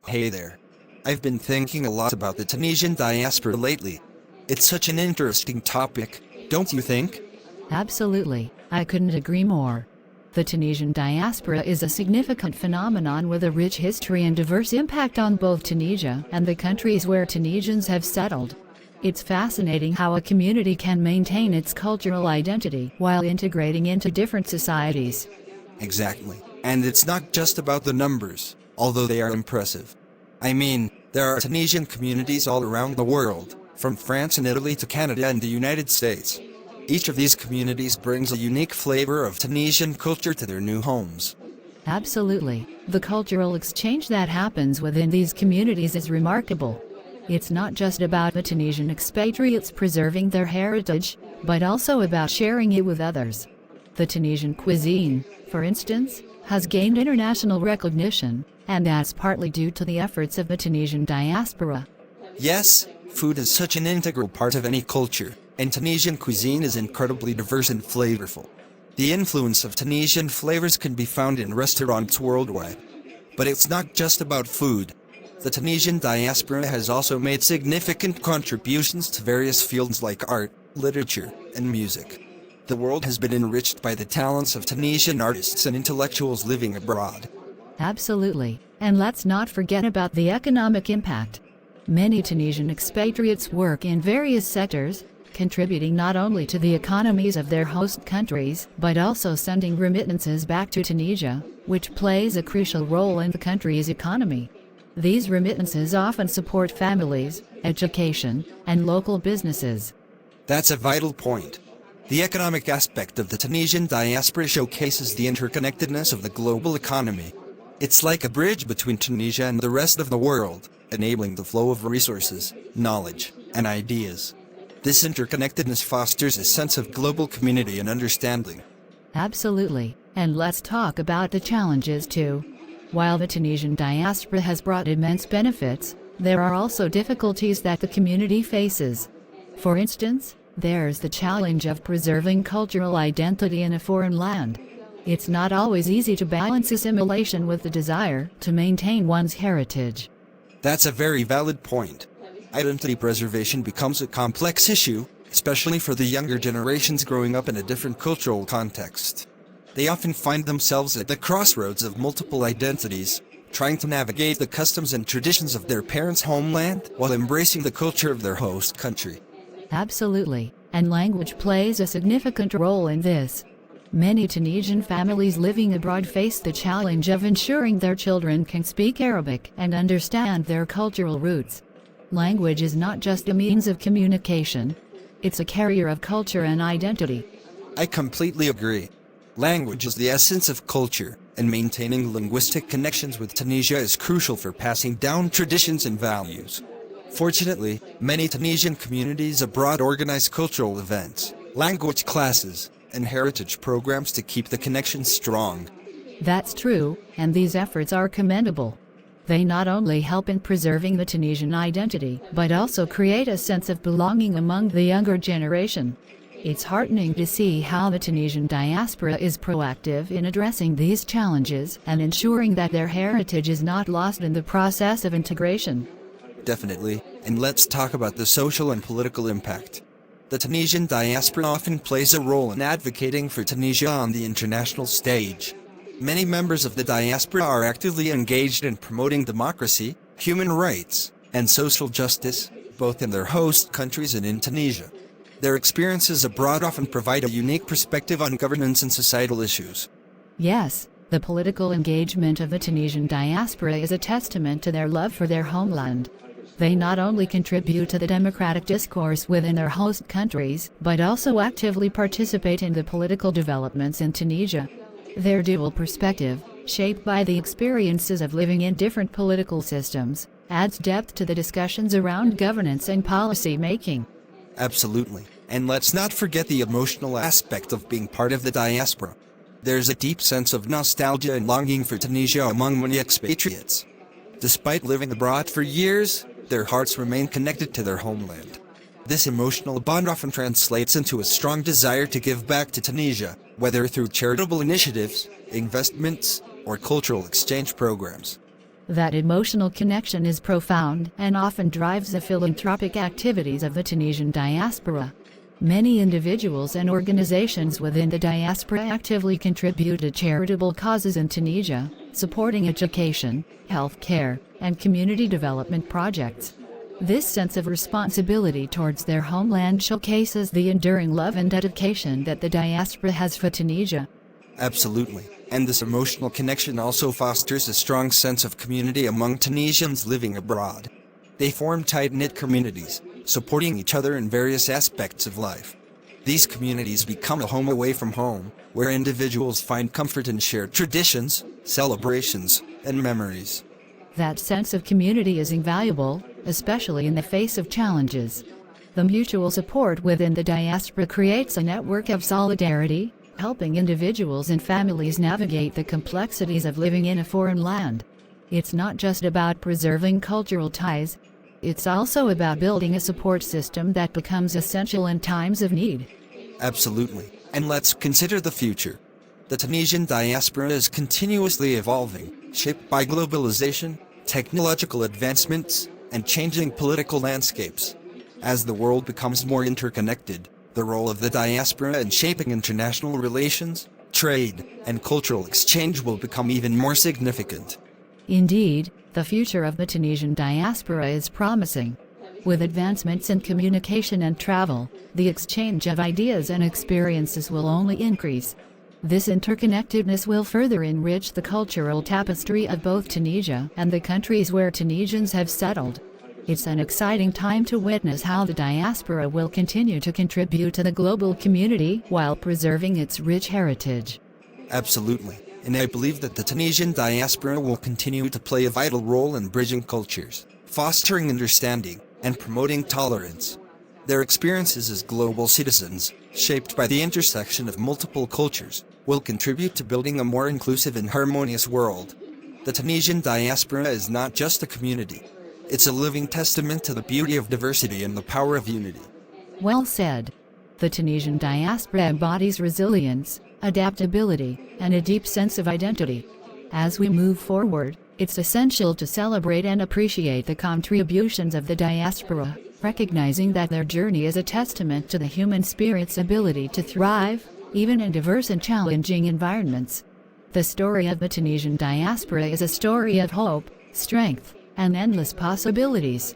Hey there. I've been thinking a lot about the Tunisian diaspora lately. It's such an interesting topic, don't you think? Absolutely, I couldn't agree more. The Tunisian diaspora is a significant phenomenon with a rich history and diverse impact on both Tunisia and the countries where Tunisians have settled. It's fascinating how a community can maintain its cultural identity while integrating into different societies. Exactly. And it's not just about the numbers, although they are impressive. I mean, there are Tunisian communities all around the world, from France and Italy to Canada and the United States. Each of these communities brings a unique flavor of Tunisian culture to their new homes. Absolutely, the cultural exchange that happens within these communities is remarkable. It's not just about the Tunisian expatriates preserving their heritage, but also about sharing it with others. The Tunisian cuisine, for instance, has gained international recognition, and that's partly due to the efforts of the Tunisian diaspora. Yes, food is such an integral part of any culture, and Tunisian cuisine is incredibly diverse and flavorful. The influence of Tunisian flavors can be found in restaurants worldwide. But it's not just about food. The Tunisian diaspora has also made significant contributions to various fields like art, literature, and music. The world has been enriched by the talents of Tunisian artists and intellectuals living abroad. Absolutely, and let's not forget about the economic impact. Many Tunisian expatriates work in various sectors, contributing not only to the economies of their host countries, but also sending remittances back to Tunisia, which plays a crucial role in the country's economy. These remittances often support families, education, and local businesses. That's a vital point. The economic aspect of the Tunisian diaspora showcases the interconnectedness of the global economy. It's like a bridge between Tunisia and the rest of the world, enabling the flow of resources, knowledge, and ideas. This interconnectedness fosters a sense of global community and understanding. Absolutely, and let's talk about the challenges too. While the Tunisian diaspora has brought immense benefits, there are also difficulties that the community faces. For instance, there's the challenge of preserving cultural identity in a foreign land. It's not always easy to balance assimilation with the desire to maintain one's heritage. That's a very valid point. Identity preservation becomes a complex issue, especially for the younger generations growing up in a different cultural context. They often find themselves at the crossroads of multiple identities, trying to navigate the customs and traditions of their parents' homeland while embracing the culture of their host country. Absolutely, and language plays a significant role in this. Many Tunisian families living abroad face the challenge of ensuring their children can speak Arabic and understand their cultural roots. Language is not just a means of communication, it's a carrier of culture and identity. I completely agree. Language is the essence of culture, and maintaining linguistic connections with Tunisia is crucial for passing down traditions and values. Fortunately, many Tunisian communities abroad organize cultural events, language classes, and heritage programs to keep the connection strong. That's true, and these efforts are commendable. They not only help in preserving the Tunisian identity, but also create a sense of belonging among the younger generation. It's heartening to see how the Tunisian diaspora is proactive in addressing these challenges and ensuring that their heritage is not lost in the process of integration. Definitely, and let's talk about the social and political impact. The Tunisian diaspora often plays a role in advocating for Tunisia on the international stage. Many members of the diaspora are actively engaged in promoting democracy, human rights, and social justice, both in their host countries and in Tunisia. Their experiences abroad often provide a unique perspective on governance and societal issues. Yes, the political engagement of the Tunisian diaspora is a testament to their love for their homeland. They not only contribute to the democratic discourse within their host countries, but also actively participate in the political developments in Tunisia. Their dual perspective, shaped by the experiences of living in different political systems, adds depth to the discussions around governance and policy making. Absolutely. And let's not forget the emotional aspect of being part of the diaspora. There's a deep sense of nostalgia and longing for Tunisia among many expatriates. Despite living abroad for years, their hearts remain connected to their homeland. This emotional bond often translates into a strong desire to give back to Tunisia, whether through charitable initiatives, investments, or cultural exchange programs. That emotional connection is profound and often drives the philanthropic activities of the Tunisian diaspora. Many individuals and organizations within the diaspora actively contribute to charitable causes in Tunisia, supporting education, health care, and community development projects. This sense of responsibility towards their homeland showcases the enduring love and dedication that the diaspora has for Tunisia. Absolutely. And this emotional connection also fosters a strong sense of community among Tunisians living abroad. They form tight-knit communities, supporting each other in various aspects of life. These communities become a home away from home, where individuals find comfort in shared traditions, celebrations, and memories. That sense of community is invaluable, especially in the face of challenges. The mutual support within the diaspora creates a network of solidarity, helping individuals and families navigate the complexities of living in a foreign land. It's not just about preserving cultural ties, it's also about building a support system that becomes essential in times of need. Absolutely. And let's consider the future. The Tunisian diaspora is continuously evolving, shaped by globalization, technological advancements, and changing political landscapes. As the world becomes more interconnected, the role of the diaspora in shaping international relations, trade, and cultural exchange will become even more significant. Indeed, the future of the Tunisian diaspora is promising. With advancements in communication and travel, the exchange of ideas and experiences will only increase. This interconnectedness will further enrich the cultural tapestry of both Tunisia and the countries where Tunisians have settled. It's an exciting time to witness how the diaspora will continue to contribute to the global community while preserving its rich heritage. Absolutely. And I believe that the Tunisian diaspora will continue to play a vital role in bridging cultures, fostering understanding, and promoting tolerance. Their experiences as global citizens, shaped by the intersection of multiple cultures, will contribute to building a more inclusive and harmonious world. The Tunisian diaspora is not just a community. It's a living testament to the beauty of diversity and the power of unity. Well said. The Tunisian diaspora embodies resilience, adaptability, and a deep sense of identity. As we move forward, it's essential to celebrate and appreciate the contributions of the diaspora, recognizing that their journey is a testament to the human spirit's ability to thrive, even in diverse and challenging environments. The story of the Tunisian diaspora is a story of hope, strength, and endless possibilities.